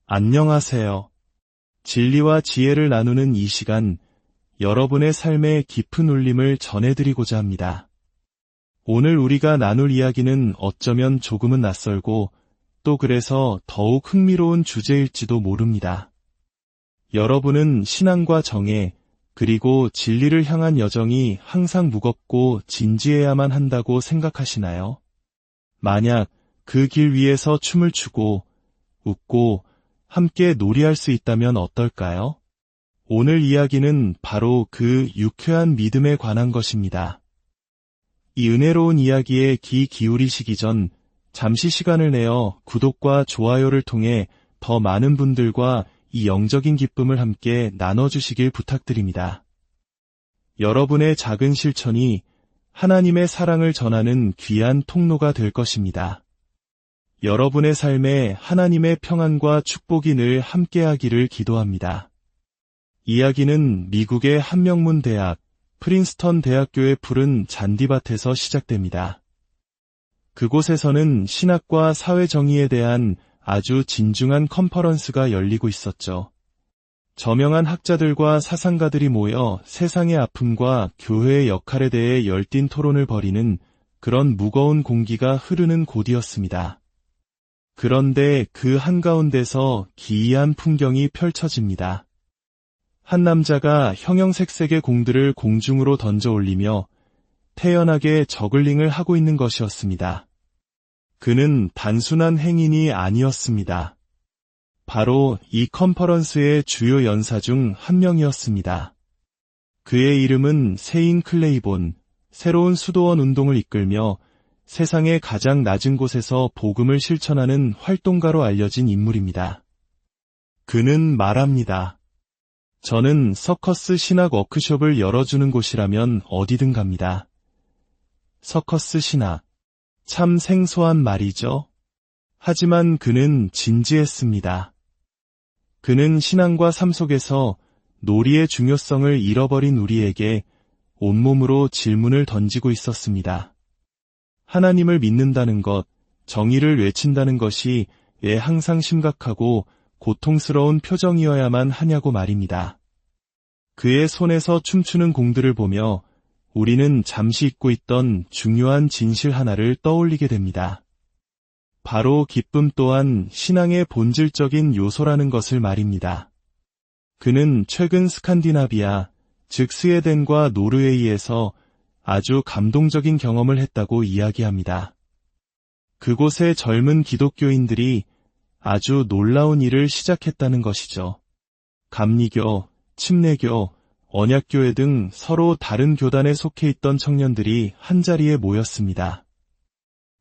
안녕하세요. 진리와 지혜를 나누는 이 시간, 여러분의 삶에 깊은 울림을 전해드리고자 합니다. 오늘 우리가 나눌 이야기는 어쩌면 조금은 낯설고 또 그래서 더욱 흥미로운 주제일지도 모릅니다. 여러분은 신앙과 정의, 그리고 진리를 향한 여정이 항상 무겁고 진지해야만 한다고 생각하시나요? 만약 그 길 위에서 춤을 추고, 웃고, 함께 놀이할 수 있다면 어떨까요? 오늘 이야기는 바로 그 유쾌한 믿음에 관한 것입니다. 이 은혜로운 이야기에 귀 기울이시기 전 잠시 시간을 내어 구독과 좋아요를 통해 더 많은 분들과 이 영적인 기쁨을 함께 나눠주시길 부탁드립니다. 여러분의 작은 실천이 하나님의 사랑을 전하는 귀한 통로가 될 것입니다. 여러분의 삶에 하나님의 평안과 축복이 늘 함께하기를 기도합니다. 이야기는 미국의 한명문 대학, 프린스턴 대학교의 푸른 잔디밭에서 시작됩니다. 그곳에서는 신학과 사회정의에 대한 아주 진중한 컨퍼런스가 열리고 있었죠. 저명한 학자들과 사상가들이 모여 세상의 아픔과 교회의 역할에 대해 열띤 토론을 벌이는 그런 무거운 공기가 흐르는 곳이었습니다. 그런데 그 한가운데서 기이한 풍경이 펼쳐집니다. 한 남자가 형형색색의 공들을 공중으로 던져 올리며 태연하게 저글링을 하고 있는 것이었습니다. 그는 단순한 행인이 아니었습니다. 바로 이 컨퍼런스의 주요 연사 중 한 명이었습니다. 그의 이름은 세인 클레이본, 새로운 수도원 운동을 이끌며 세상의 가장 낮은 곳에서 복음을 실천하는 활동가로 알려진 인물입니다. 그는 말합니다. 저는 서커스 신학 워크숍을 열어주는 곳이라면 어디든 갑니다. 서커스 신학. 참 생소한 말이죠. 하지만 그는 진지했습니다. 그는 신앙과 삶 속에서 놀이의 중요성을 잃어버린 우리에게 온몸으로 질문을 던지고 있었습니다. 하나님을 믿는다는 것, 정의를 외친다는 것이 왜 항상 심각하고 고통스러운 표정이어야만 하냐고 말입니다. 그의 손에서 춤추는 공들을 보며 우리는 잠시 잊고 있던 중요한 진실 하나를 떠올리게 됩니다. 바로 기쁨 또한 신앙의 본질적인 요소라는 것을 말입니다. 그는 최근 스칸디나비아, 즉 스웨덴과 노르웨이에서 아주 감동적인 경험을 했다고 이야기합니다. 그곳의 젊은 기독교인들이 아주 놀라운 일을 시작했다는 것이죠. 감리교, 침례교, 언약교회 등 서로 다른 교단에 속해 있던 청년들이 한자리에 모였습니다.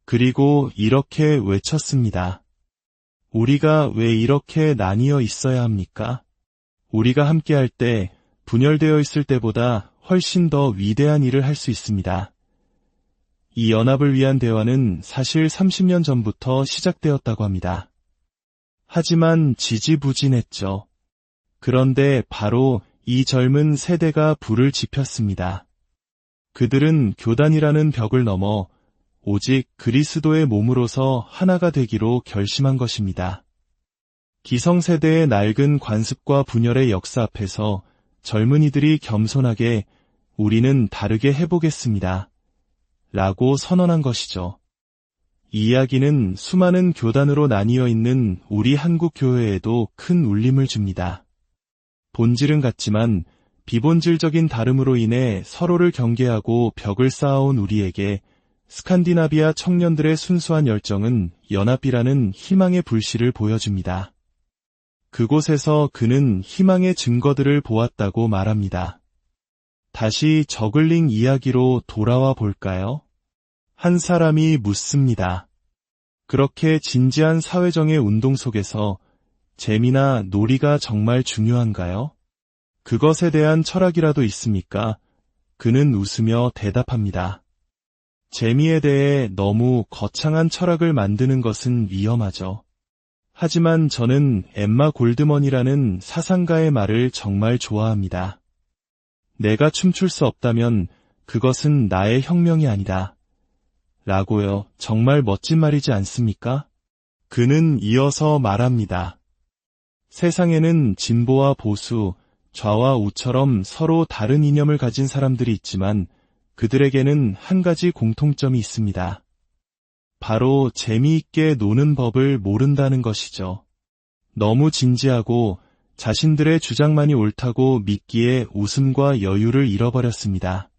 그리고 이렇게 외쳤습니다. 우리가 왜 이렇게 나뉘어 있어야 합니까? 우리가 함께할 때, 분열되어 있을 때보다 훨씬 더 위대한 일을 할 수 있습니다. 이 연합을 위한 대화는 사실 30년 전부터 시작되었다고 합니다. 하지만 지지부진했죠. 그런데 바로 이 젊은 세대가 불을 지폈습니다. 그들은 교단이라는 벽을 넘어 오직 그리스도의 몸으로서 하나가 되기로 결심한 것입니다. 기성세대의 낡은 관습과 분열의 역사 앞에서 젊은이들이 겸손하게 우리는 다르게 해보겠습니다. 라고 선언한 것이죠. 이 이야기는 수많은 교단으로 나뉘어 있는 우리 한국 교회에도 큰 울림을 줍니다. 본질은 같지만 비본질적인 다름으로 인해 서로를 경계하고 벽을 쌓아온 우리에게 스칸디나비아 청년들의 순수한 열정은 연합이라는 희망의 불씨를 보여줍니다. 그곳에서 그는 희망의 증거들을 보았다고 말합니다. 다시 저글링 이야기로 돌아와 볼까요? 한 사람이 묻습니다. 그렇게 진지한 사회정의 운동 속에서 재미나 놀이가 정말 중요한가요? 그것에 대한 철학이라도 있습니까? 그는 웃으며 대답합니다. 재미에 대해 너무 거창한 철학을 만드는 것은 위험하죠. 하지만 저는 엠마 골드먼이라는 사상가의 말을 정말 좋아합니다. 내가 춤출 수 없다면 그것은 나의 혁명이 아니다. 라고요. 정말 멋진 말이지 않습니까? 그는 이어서 말합니다. 세상에는 진보와 보수, 좌와 우처럼 서로 다른 이념을 가진 사람들이 있지만 그들에게는 한 가지 공통점이 있습니다. 바로 재미있게 노는 법을 모른다는 것이죠. 너무 진지하고 자신들의 주장만이 옳다고 믿기에 웃음과 여유를 잃어버렸습니다.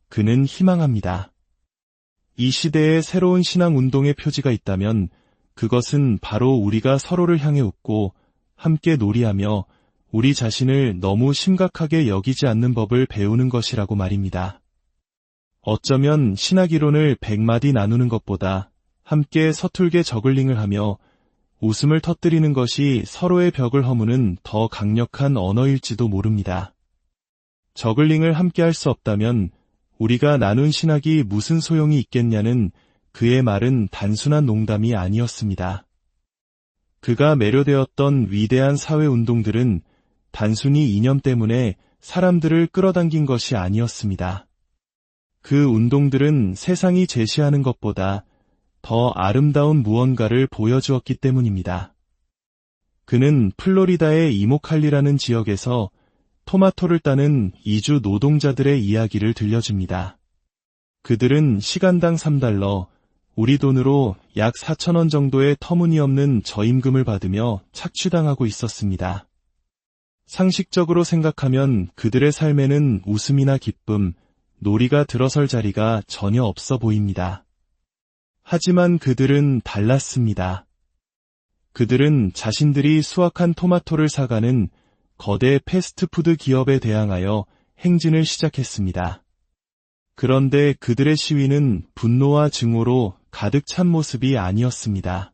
그는 희망합니다. 이 시대에 새로운 신앙 운동의 표지가 있다면 그것은 바로 우리가 서로를 향해 웃고 함께 놀이하며 우리 자신을 너무 심각하게 여기지 않는 법을 배우는 것이라고 말입니다. 어쩌면 신학 이론을 100마디 나누는 것보다 함께 서툴게 저글링을 하며 웃음을 터뜨리는 것이 서로의 벽을 허무는 더 강력한 언어일지도 모릅니다. 저글링을 함께 할 수 없다면 우리가 나눈 신학이 무슨 소용이 있겠냐는 그의 말은 단순한 농담이 아니었습니다. 그가 매료되었던 위대한 사회운동들은 단순히 이념 때문에 사람들을 끌어당긴 것이 아니었습니다. 그 운동들은 세상이 제시하는 것보다 더 아름다운 무언가를 보여주었기 때문입니다. 그는 플로리다의 이모칼리라는 지역에서 토마토를 따는 이주 노동자들의 이야기를 들려줍니다. 그들은 시간당 $3, 우리 돈으로 약 4,000원 정도의 터무니없는 저임금을 받으며 착취당하고 있었습니다. 상식적으로 생각하면 그들의 삶에는 웃음이나 기쁨, 놀이가 들어설 자리가 전혀 없어 보입니다. 하지만 그들은 달랐습니다. 그들은 자신들이 수확한 토마토를 사가는 거대 패스트푸드 기업에 대항하여 행진을 시작했습니다. 그런데 그들의 시위는 분노와 증오로 가득 찬 모습이 아니었습니다.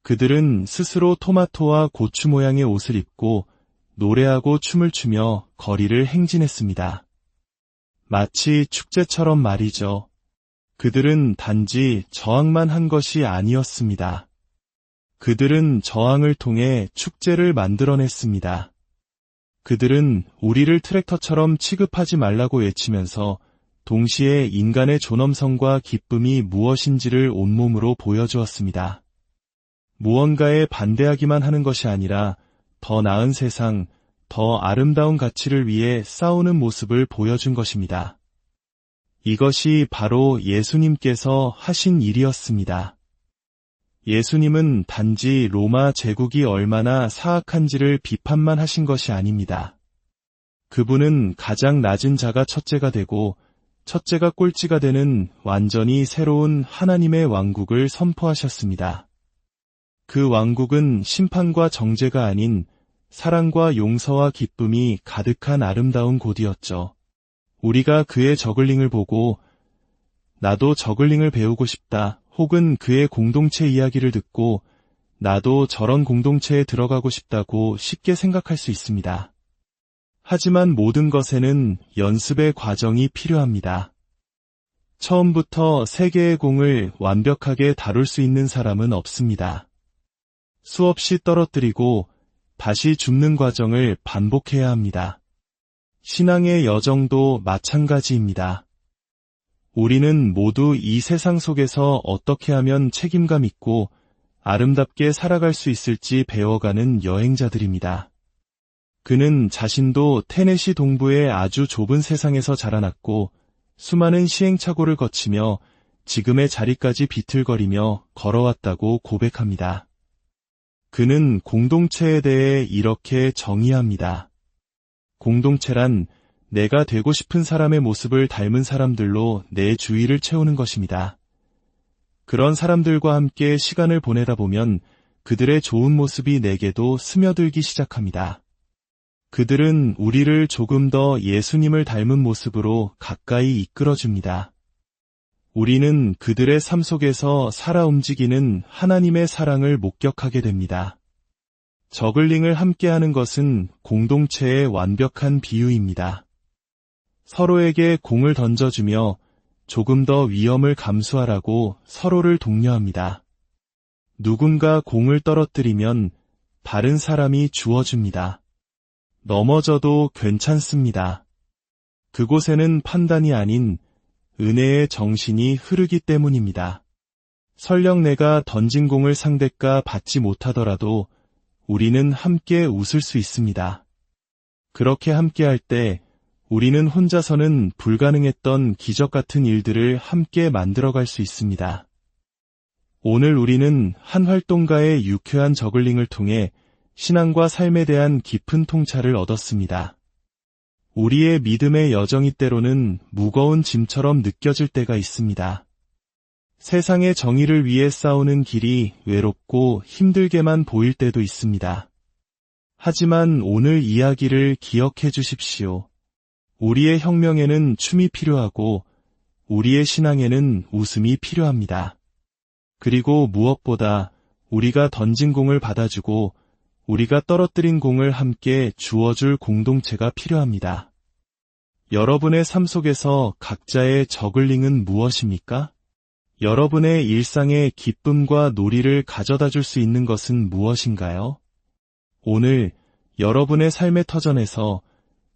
그들은 스스로 토마토와 고추 모양의 옷을 입고 노래하고 춤을 추며 거리를 행진했습니다. 마치 축제처럼 말이죠. 그들은 단지 저항만 한 것이 아니었습니다. 그들은 저항을 통해 축제를 만들어냈습니다. 그들은 우리를 트랙터처럼 취급하지 말라고 외치면서 동시에 인간의 존엄성과 기쁨이 무엇인지를 온몸으로 보여주었습니다. 무언가에 반대하기만 하는 것이 아니라 더 나은 세상, 더 아름다운 가치를 위해 싸우는 모습을 보여준 것입니다. 이것이 바로 예수님께서 하신 일이었습니다. 예수님은 단지 로마 제국이 얼마나 사악한지를 비판만 하신 것이 아닙니다. 그분은 가장 낮은 자가 첫째가 되고 첫째가 꼴찌가 되는 완전히 새로운 하나님의 왕국을 선포하셨습니다. 그 왕국은 심판과 정죄가 아닌 사랑과 용서와 기쁨이 가득한 아름다운 곳이었죠. 우리가 그의 저글링을 보고 나도 저글링을 배우고 싶다, 혹은 그의 공동체 이야기를 듣고 나도 저런 공동체에 들어가고 싶다고 쉽게 생각할 수 있습니다. 하지만 모든 것에는 연습의 과정이 필요합니다. 처음부터 세 개의 공을 완벽하게 다룰 수 있는 사람은 없습니다. 수없이 떨어뜨리고 다시 줍는 과정을 반복해야 합니다. 신앙의 여정도 마찬가지입니다. 우리는 모두 이 세상 속에서 어떻게 하면 책임감 있고 아름답게 살아갈 수 있을지 배워가는 여행자들입니다. 그는 자신도 테네시 동부의 아주 좁은 세상에서 자라났고 수많은 시행착오를 거치며 지금의 자리까지 비틀거리며 걸어왔다고 고백합니다. 그는 공동체에 대해 이렇게 정의합니다. 공동체란 내가 되고 싶은 사람의 모습을 닮은 사람들로 내 주위를 채우는 것입니다. 그런 사람들과 함께 시간을 보내다 보면 그들의 좋은 모습이 내게도 스며들기 시작합니다. 그들은 우리를 조금 더 예수님을 닮은 모습으로 가까이 이끌어줍니다. 우리는 그들의 삶 속에서 살아 움직이는 하나님의 사랑을 목격하게 됩니다. 저글링을 함께하는 것은 공동체의 완벽한 비유입니다. 서로에게 공을 던져주며 조금 더 위험을 감수하라고 서로를 독려합니다. 누군가 공을 떨어뜨리면 다른 사람이 주워줍니다. 넘어져도 괜찮습니다. 그곳에는 판단이 아닌 은혜의 정신이 흐르기 때문입니다. 설령 내가 던진 공을 상대가 받지 못하더라도 우리는 함께 웃을 수 있습니다. 그렇게 함께할 때 우리는 혼자서는 불가능했던 기적 같은 일들을 함께 만들어갈 수 있습니다. 오늘 우리는 한 활동가의 유쾌한 저글링을 통해 신앙과 삶에 대한 깊은 통찰을 얻었습니다. 우리의 믿음의 여정이 때로는 무거운 짐처럼 느껴질 때가 있습니다. 세상의 정의를 위해 싸우는 길이 외롭고 힘들게만 보일 때도 있습니다. 하지만 오늘 이야기를 기억해 주십시오. 우리의 혁명에는 춤이 필요하고 우리의 신앙에는 웃음이 필요합니다. 그리고 무엇보다 우리가 던진 공을 받아주고 우리가 떨어뜨린 공을 함께 주워줄 공동체가 필요합니다. 여러분의 삶 속에서 각자의 저글링은 무엇입니까? 여러분의 일상에 기쁨과 놀이를 가져다 줄 수 있는 것은 무엇인가요? 오늘 여러분의 삶의 터전에서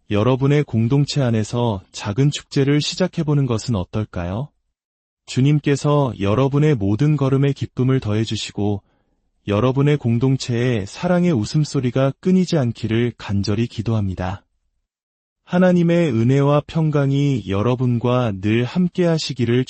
여러분의 공동체 안에서 작은 축제를 시작해보는 것은 어떨까요? 주님께서 여러분의 모든 걸음에 기쁨을 더해주시고 여러분의 공동체에 사랑의 웃음소리가 끊이지 않기를 간절히 기도합니다. 하나님의 은혜와 평강이 여러분과 늘 함께 하시기를